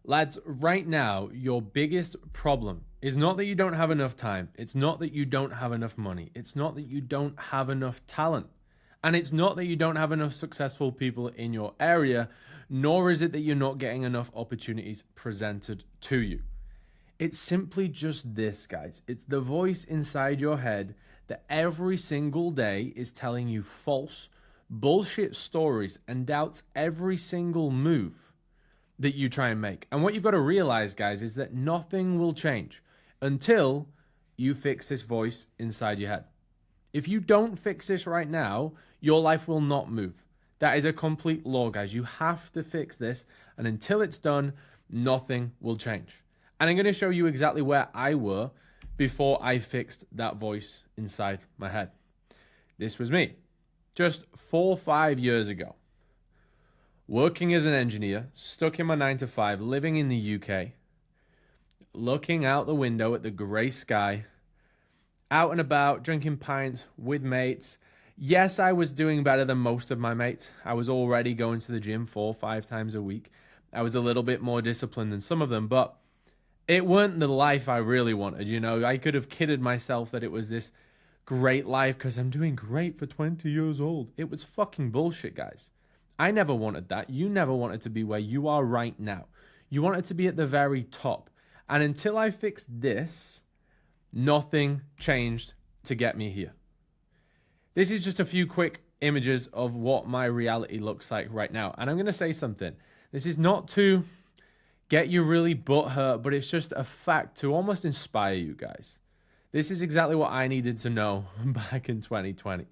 Lads, right now, your biggest problem is not that you don't have enough time. It's not that you don't have enough money. It's not that you don't have enough talent. And it's not that you don't have enough successful people in your area, nor is it that you're not getting enough opportunities presented to you. It's simply just this, guys. It's the voice inside your head that every single day is telling you false, bullshit stories and doubts every single move that you try and make. And what you've got to realize, guys, is that nothing will change until you fix this voice inside your head. If you don't fix this right now, your life will not move. That is a complete law, guys. You have to fix this, and until it's done, nothing will change. And I'm going to show you exactly where I were before I fixed that voice inside my head. This was me just 4 or 5 years ago. Working as an engineer, stuck in my 9 to 5, living in the UK, looking out the window at the grey sky, out and about, drinking pints with mates. Yes, I was doing better than most of my mates. I was already going to the gym 4 or 5 times a week. I was a little bit more disciplined than some of them, but it weren't the life I really wanted. You know, I could have kidded myself that it was this great life because I'm doing great for 20 years old. It was fucking bullshit, guys. I never wanted that. You never wanted to be where you are right now. You wanted to be at the very top. And until I fixed this, nothing changed to get me here. This is just a few quick images of what my reality looks like right now. And I'm going to say something. This is not to get you really butthurt, but it's just a fact to almost inspire you guys. This is exactly what I needed to know back in 2020.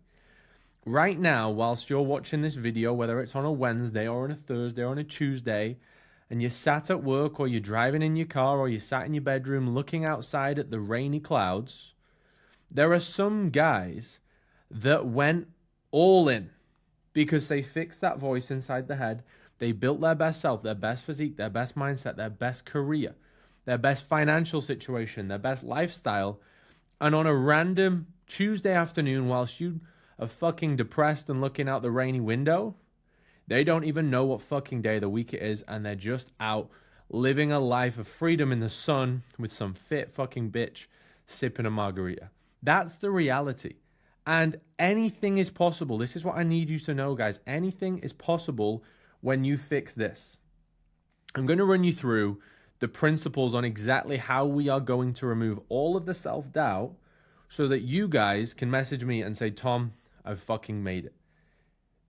Right now, whilst you're watching this video, whether it's on a Wednesday or on a Thursday or on a Tuesday, and you're sat at work or you're driving in your car or you're sat in your bedroom looking outside at the rainy clouds, there are some guys that went all in because they fixed that voice inside the head. They built their best self, their best physique, their best mindset, their best career, their best financial situation, their best lifestyle. And on a random Tuesday afternoon, whilst you are fucking depressed and looking out the rainy window, they don't even know what fucking day of the week it is, and they're just out living a life of freedom in the sun with some fit fucking bitch sipping a margarita. That's the reality. And anything is possible. This is what I need you to know, guys. Anything is possible when you fix this. I'm going to run you through the principles on exactly how we are going to remove all of the self-doubt so that you guys can message me and say, Tom, I've fucking made it.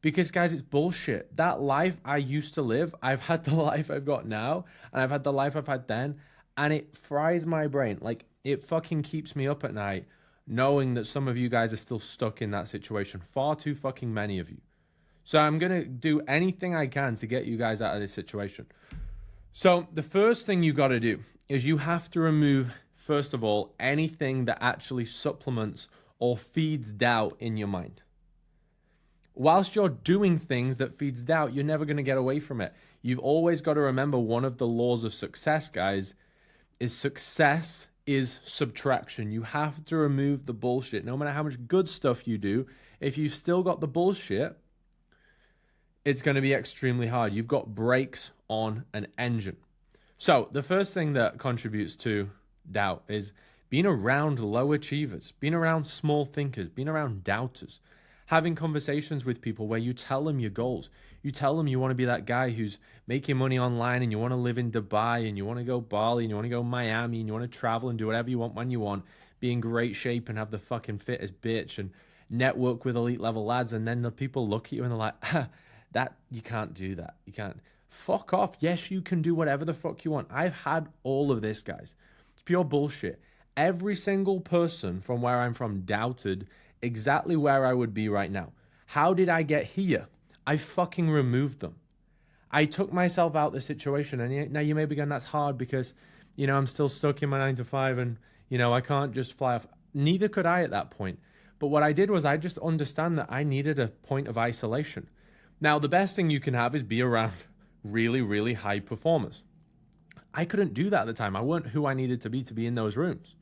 Because, guys, it's bullshit. That life I used to live, I've had the life I've got now, and I've had the life I've had then, and it fries my brain. Like, it fucking keeps me up at night knowing that some of you guys are still stuck in that situation. Far too fucking many of you. So I'm going to do anything I can to get you guys out of this situation. So the first thing you got to do is you have to remove, first of all, anything that actually supplements or feeds doubt in your mind. Whilst you're doing things that feeds doubt, you're never going to get away from it. You've always got to remember one of the laws of success, guys, is success is subtraction. You have to remove the bullshit. No matter how much good stuff you do, if you've still got the bullshit, it's going to be extremely hard. You've got brakes on an engine. So the first thing that contributes to doubt is being around low achievers, being around small thinkers, being around doubters, having conversations with people where you tell them your goals. You tell them you want to be that guy who's making money online and you want to live in Dubai and you want to go Bali and you want to go Miami and you want to travel and do whatever you want when you want, be in great shape and have the fucking fittest bitch and network with elite level lads. And then the people look at you and they're like, that you can't do that. You can't. Fuck off. Yes, you can do whatever the fuck you want. I've had all of this, guys. It's pure bullshit. Every single person from where I'm from doubted exactly where I would be right now. How did I get here? I fucking removed them. I took myself out of the situation. And now you may be going, that's hard because, you know, I'm still stuck in my 9 to 5 and, you know, I can't just fly off. Neither could I at that point. But what I did was I just understand that I needed a point of isolation. Now, the best thing you can have is be around really, really high performers. I couldn't do that at the time. I weren't who I needed to be in those rooms.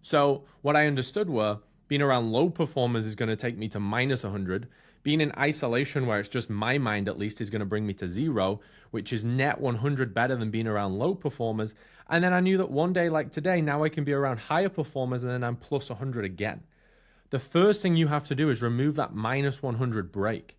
So what I understood were being around low performers is going to take me to minus 100. Being in isolation where it's just my mind at least is going to bring me to 0, which is net 100 better than being around low performers. And then I knew that one day like today, now I can be around higher performers and then I'm plus 100 again. The first thing you have to do is remove that minus 100 break.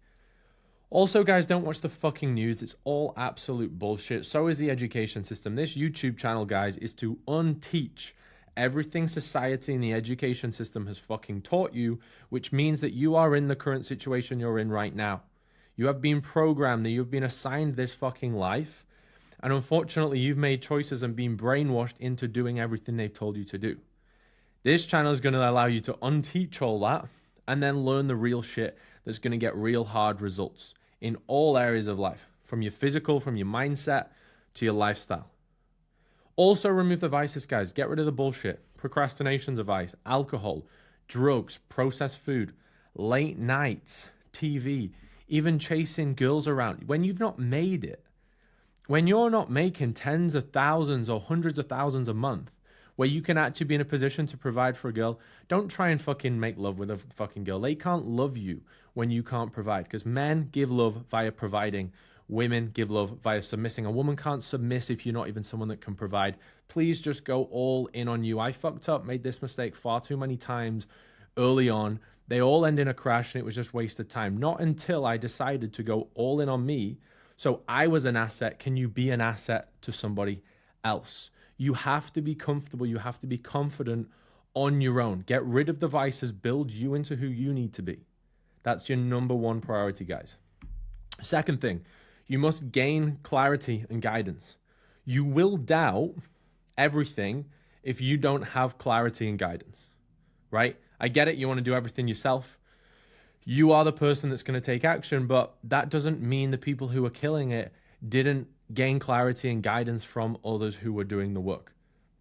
Also, guys, don't watch the fucking news. It's all absolute bullshit. So is the education system. This YouTube channel, guys, is to unteach everything society and the education system has fucking taught you, which means that you are in the current situation you're in right now. You have been programmed, that you've been assigned this fucking life, and unfortunately you've made choices and been brainwashed into doing everything they've told you to do. This channel is going to allow you to unteach all that and then learn the real shit that's going to get real hard results in all areas of life, from your physical, from your mindset to your lifestyle. Also remove the vices, guys. Get rid of the bullshit. Procrastination's a vice. Alcohol, drugs, processed food, late nights, TV, even chasing girls around. When you've not made it, when you're not making tens of thousands or hundreds of thousands a month, where you can actually be in a position to provide for a girl, don't try and fucking make love with a fucking girl. They can't love you when you can't provide, because men give love via providing. Women give love via submissing. A woman can't submiss if you're not even someone that can provide. Please just go all in on you. I fucked up, made this mistake far too many times early on. They all end in a crash and it was just wasted time. Not until I decided to go all in on me, so I was an asset, can you be an asset to somebody else. You have to be comfortable. You have to be confident on your own. Get rid of the vices. Build you into who you need to be. That's your number one priority, guys. Second thing, you must gain clarity and guidance. You will doubt everything if you don't have clarity and guidance, right? I get it. You want to do everything yourself. You are the person that's going to take action, but that doesn't mean the people who are killing it didn't gain clarity and guidance from others who were doing the work.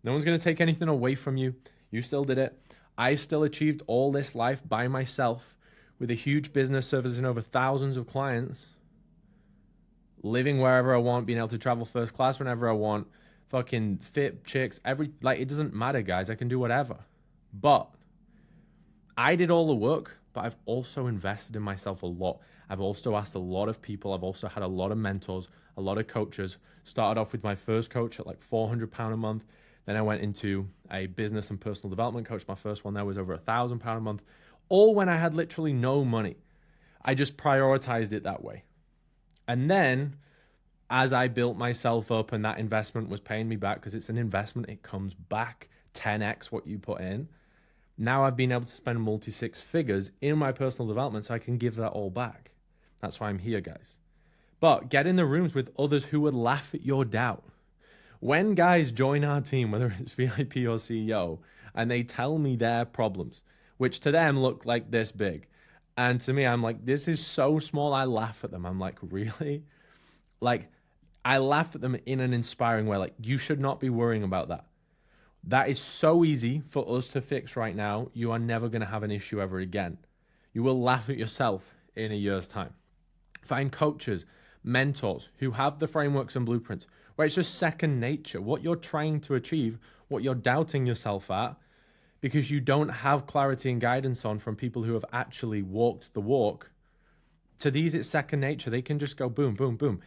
No one's going to take anything away from you. You still did it. I still achieved all this life by myself with a huge business servicing over thousands of clients, living wherever I want, being able to travel first class whenever I want, fucking fit chicks, it doesn't matter, guys. I can do whatever. But I did all the work, but I've also invested in myself a lot. I've also asked a lot of people. I've also had a lot of mentors, a lot of coaches. Started off with my first coach at like £400 a month. Then I went into a business and personal development coach. My first one there was over £1,000 a month, all when I had literally no money. I just prioritized it that way. And then as I built myself up and that investment was paying me back, because it's an investment, it comes back 10x what you put in. Now I've been able to spend multi-six figures in my personal development so I can give that all back. That's why I'm here, guys. But get in the rooms with others who would laugh at your doubt. When guys join our team, whether it's VIP or CEO, and they tell me their problems, which to them look like this big, and to me, I'm like, this is so small, I laugh at them. I'm like, really? Like, I laugh at them in an inspiring way. Like, you should not be worrying about that. That is so easy for us to fix right now. You are never going to have an issue ever again. You will laugh at yourself in a year's time. Find coaches, mentors who have the frameworks and blueprints where it's just second nature. What you're trying to achieve, what you're doubting yourself at, because you don't have clarity and guidance on from people who have actually walked the walk. To these, it's second nature. They can just go boom, boom, boom.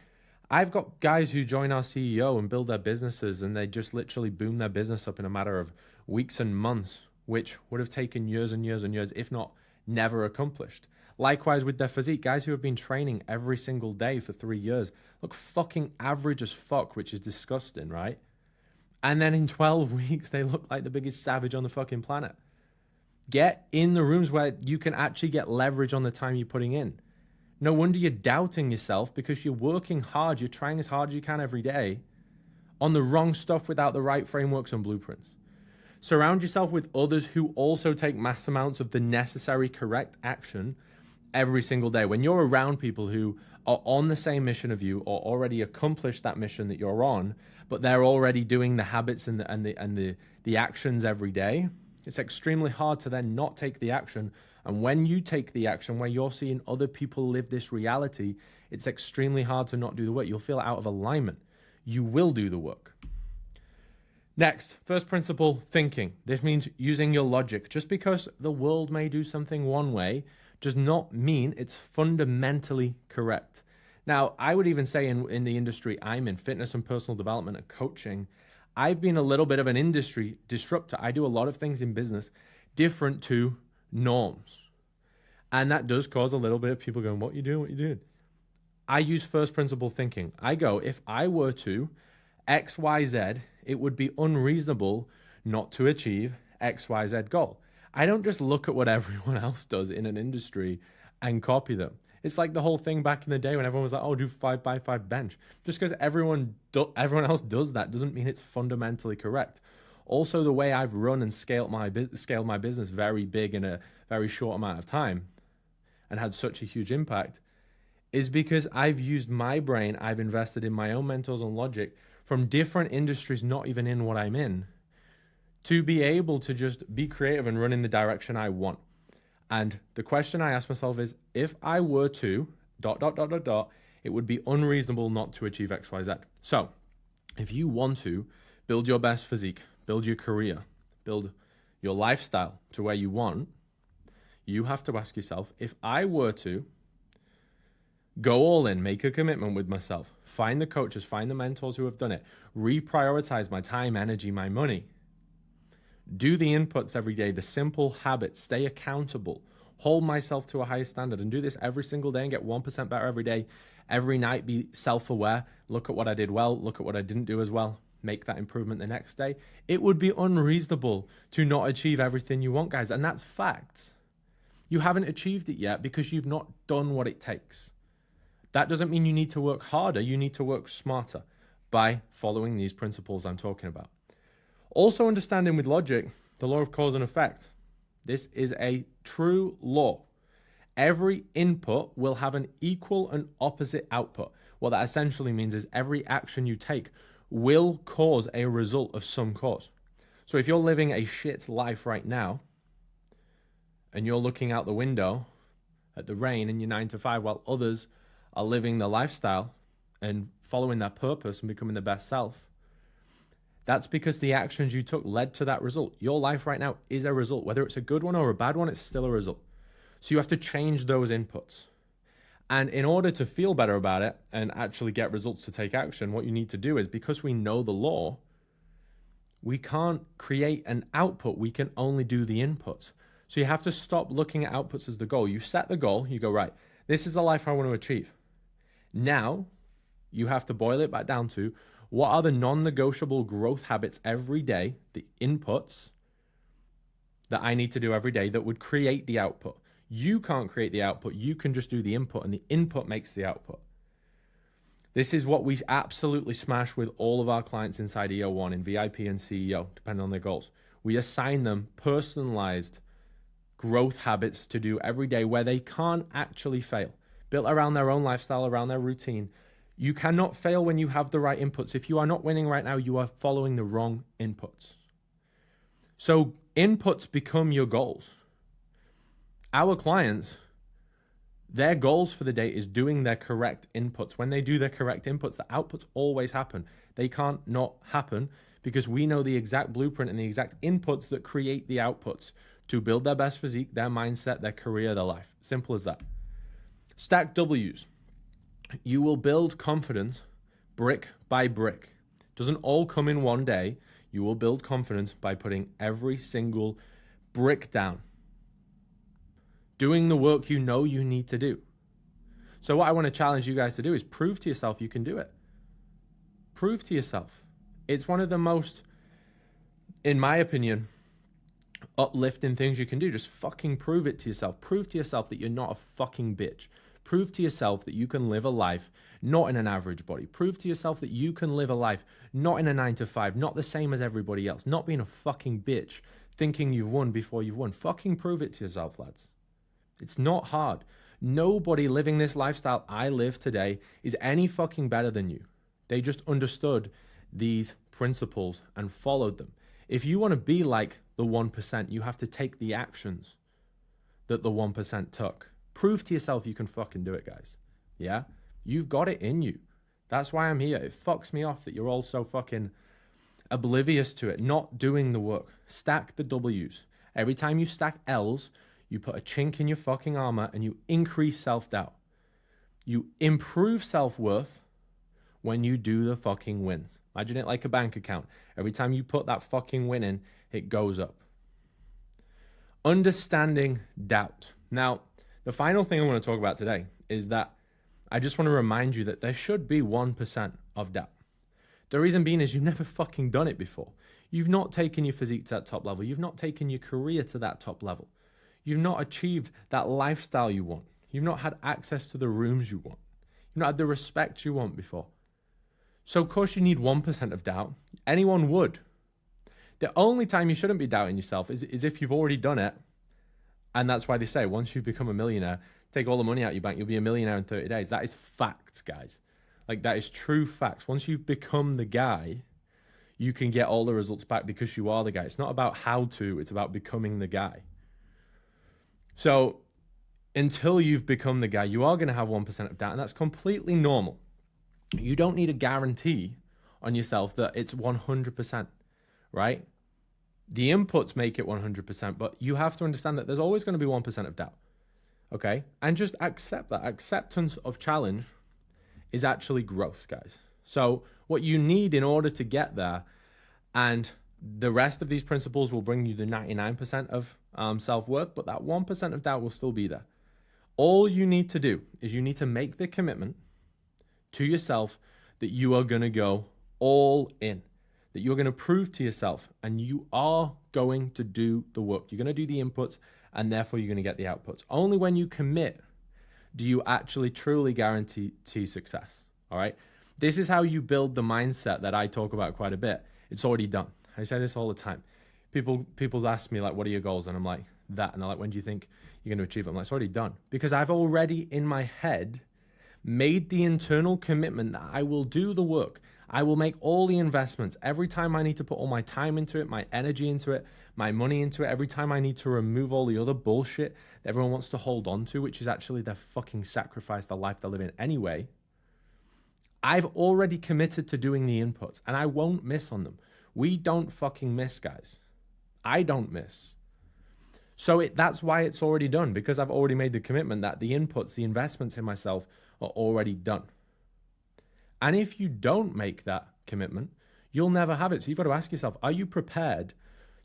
I've got guys who join our CEO and build their businesses, and they just literally boom their business up in a matter of weeks and months, which would have taken years and years and years, if not never accomplished. Likewise with their physique, guys who have been training every single day for 3 years look fucking average as fuck, which is disgusting, right? And then in 12 weeks, they look like the biggest savage on the fucking planet. Get in the rooms where you can actually get leverage on the time you're putting in. No wonder you're doubting yourself, because you're working hard. You're trying as hard as you can every day on the wrong stuff without the right frameworks and blueprints. Surround yourself with others who also take mass amounts of the necessary correct action every single day. When you're around people who are on the same mission of you or already accomplished that mission that you're on, but they're already doing the habits and the actions every day, it's extremely hard to then not take the action. And when you take the action where you're seeing other people live this reality, it's extremely hard to not do the work. You'll feel out of alignment. You will do the work. Next, first principle, thinking. This means using your logic. Just because the world may do something one way, does not mean it's fundamentally correct. Now, I would even say in the industry I'm in, fitness and personal development and coaching, I've been a little bit of an industry disruptor. I do a lot of things in business different to norms. And that does cause a little bit of people going, what are you doing? What are you doing? I use first principle thinking. I go, if I were to X, Y, Z, it would be unreasonable not to achieve X, Y, Z goal. I don't just look at what everyone else does in an industry and copy them. It's like the whole thing back in the day when everyone was like, oh, do 5x5 bench. Just because everyone else does that doesn't mean it's fundamentally correct. Also, the way I've run and scaled my business very big in a very short amount of time and had such a huge impact is because I've used my brain, I've invested in my own mentors and logic from different industries, not even in what I'm in, to be able to just be creative and run in the direction I want. And the question I ask myself is, if I were to ... it would be unreasonable not to achieve X, Y, Z. So if you want to build your best physique, build your career, build your lifestyle to where you want, you have to ask yourself, if I were to go all in, make a commitment with myself, find the coaches, find the mentors who have done it, reprioritize my time, energy, my money, do the inputs every day, the simple habits, stay accountable, hold myself to a higher standard, and do this every single day and get 1% better every day. Every night, be self-aware, look at what I did well, look at what I didn't do as well, make that improvement the next day. It would be unreasonable to not achieve everything you want, guys, and that's facts. You haven't achieved it yet because you've not done what it takes. That doesn't mean you need to work harder, you need to work smarter by following these principles I'm talking about. Also understanding with logic, the law of cause and effect. This is a true law. Every input will have an equal and opposite output. What that essentially means is every action you take will cause a result of some cause. So if you're living a shit life right now, and you're looking out the window at the rain in your 9 to 5 while others are living the lifestyle and following their purpose and becoming their best self, that's because the actions you took led to that result. Your life right now is a result. Whether it's a good one or a bad one, it's still a result. So you have to change those inputs. And in order to feel better about it and actually get results to take action, what you need to do is, because we know the law, we can't create an output. We can only do the inputs. So you have to stop looking at outputs as the goal. You set the goal. You go, right, this is the life I want to achieve. Now you have to boil it back down to, what are the non-negotiable growth habits every day, the inputs that I need to do every day that would create the output? You can't create the output. You can just do the input, and the input makes the output. This is what we absolutely smash with all of our clients inside EO1 in VIP and CEO, depending on their goals. We assign them personalized growth habits to do every day where they can't actually fail, built around their own lifestyle, around their routine. You cannot fail when you have the right inputs. If you are not winning right now, you are following the wrong inputs. So inputs become your goals. Our clients, their goals for the day is doing their correct inputs. When they do their correct inputs, the outputs always happen. They can't not happen because we know the exact blueprint and the exact inputs that create the outputs to build their best physique, their mindset, their career, their life. Simple as that. Stack W's. You will build confidence brick by brick. It doesn't all come in one day. You will build confidence by putting every single brick down. Doing the work you know you need to do. So what I want to challenge you guys to do is prove to yourself you can do it. Prove to yourself. It's one of the most, in my opinion, uplifting things you can do. Just fucking prove it to yourself. Prove to yourself that you're not a fucking bitch. Prove to yourself that you can live a life not in an average body. Prove to yourself that you can live a life not in a 9 to 5, not the same as everybody else, not being a fucking bitch, thinking you've won before you've won. Fucking prove it to yourself, lads. It's not hard. Nobody living this lifestyle I live today is any fucking better than you. They just understood these principles and followed them. If you want to be like the 1%, you have to take the actions that the 1% took. Prove to yourself you can fucking do it, guys. Yeah? You've got it in you. That's why I'm here. It fucks me off that you're all so fucking oblivious to it, not doing the work. Stack the W's. Every time you stack L's, You put a chink in your fucking armor and you increase self-doubt. You improve self-worth when you do the fucking wins. Imagine it like a bank account. Every time you put that fucking win in, it goes up. Understanding doubt. Now, the final thing I want to talk about today is that I just want to remind you that there should be 1% of doubt. The reason being is you've never fucking done it before. You've not taken your physique to that top level. You've not taken your career to that top level. You've not achieved that lifestyle you want. You've not had access to the rooms you want. You've not had the respect you want before. So of course you need 1% of doubt. Anyone would. The only time you shouldn't be doubting yourself is if you've already done it. And that's why they say once you become a millionaire, take all the money out of your bank, you'll be a millionaire in 30 days. That is facts, guys. Like, that is true facts. Once you've become the guy, you can get all the results back because you are the guy. It's not about how to, it's about becoming the guy. So until you've become the guy, you are going to have 1% of doubt, and that's completely normal. You don't need a guarantee on yourself that it's 100%, right? The inputs make it 100%, but you have to understand that there's always going to be 1% of doubt, okay? And just accept that. Acceptance of challenge is actually growth, guys. So what you need in order to get there, and the rest of these principles will bring you the 99% of self-worth, but that 1% of doubt will still be there. All you need to do is you need to make the commitment to yourself that you are going to go all in, that you're going to prove to yourself, and you are going to do the work. You're going to do the inputs, and therefore you're going to get the outputs. Only when you commit do you actually truly guarantee success, all right? This is how you build the mindset that I talk about quite a bit. It's already done. I say this all the time. People ask me, like, what are your goals? And I'm like, that. And they're like, when do you think you're going to achieve it? I'm like, it's already done. Because I've already, in my head, made the internal commitment that I will do the work. I will make all the investments. Every time I need to put all my time into it, my energy into it, my money into it, every time I need to remove all the other bullshit that everyone wants to hold on to, which is actually their fucking sacrifice, the life they're living anyway, I've already committed to doing the inputs, and I won't miss on them. We don't fucking miss, guys. I don't miss. So that's why it's already done, because I've already made the commitment that the inputs, the investments in myself are already done. And if you don't make that commitment, you'll never have it. So you've got to ask yourself, are you prepared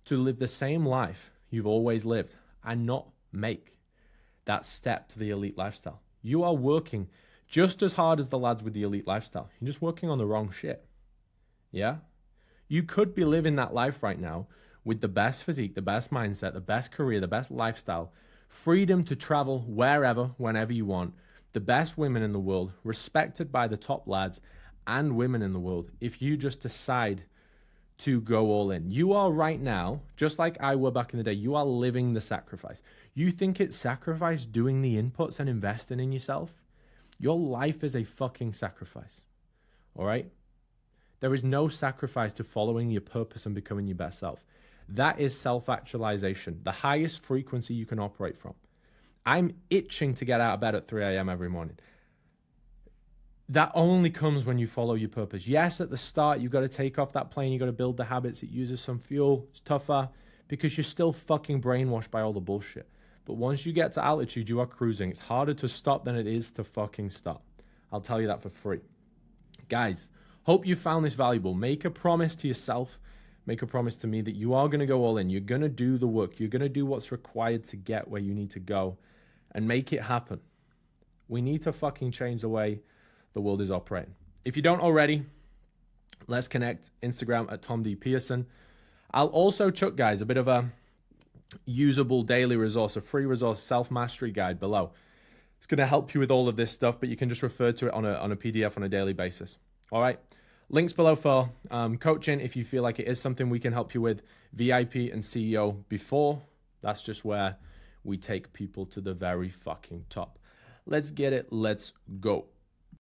to live the same life you've always lived and not make that step to the elite lifestyle? You are working just as hard as the lads with the elite lifestyle. You're just working on the wrong shit. Yeah? You could be living that life right now with the best physique, the best mindset, the best career, the best lifestyle, freedom to travel wherever, whenever you want, the best women in the world, respected by the top lads and women in the world, if you just decide to go all in. You are right now, just like I were back in the day, you are living the sacrifice. You think it's sacrifice doing the inputs and investing in yourself? Your life is a fucking sacrifice, all right? There is no sacrifice to following your purpose and becoming your best self. That is self-actualization, the highest frequency you can operate from. I'm itching to get out of bed at 3 a.m. every morning. That only comes when you follow your purpose. Yes, at the start, you've got to take off that plane. You've got to build the habits. It uses some fuel. It's tougher because you're still fucking brainwashed by all the bullshit. But once you get to altitude, you are cruising. It's harder to stop than it is to fucking stop. I'll tell you that for free. Guys, hope you found this valuable. Make a promise to yourself. Make a promise to me that you are going to go all in. You're going to do the work. You're going to do what's required to get where you need to go and make it happen. We need to fucking change the way the world is operating. If you don't already, let's connect. Instagram at Tom D. Pearson. I'll also chuck, guys, a bit of a usable daily resource, a free resource, self-mastery guide below. It's going to help you with all of this stuff, but you can just refer to it on a PDF on a daily basis. All right. Links below for coaching if you feel like it is something we can help you with. VIP and CEO before. That's just where we take people to the very fucking top. Let's get it. Let's go.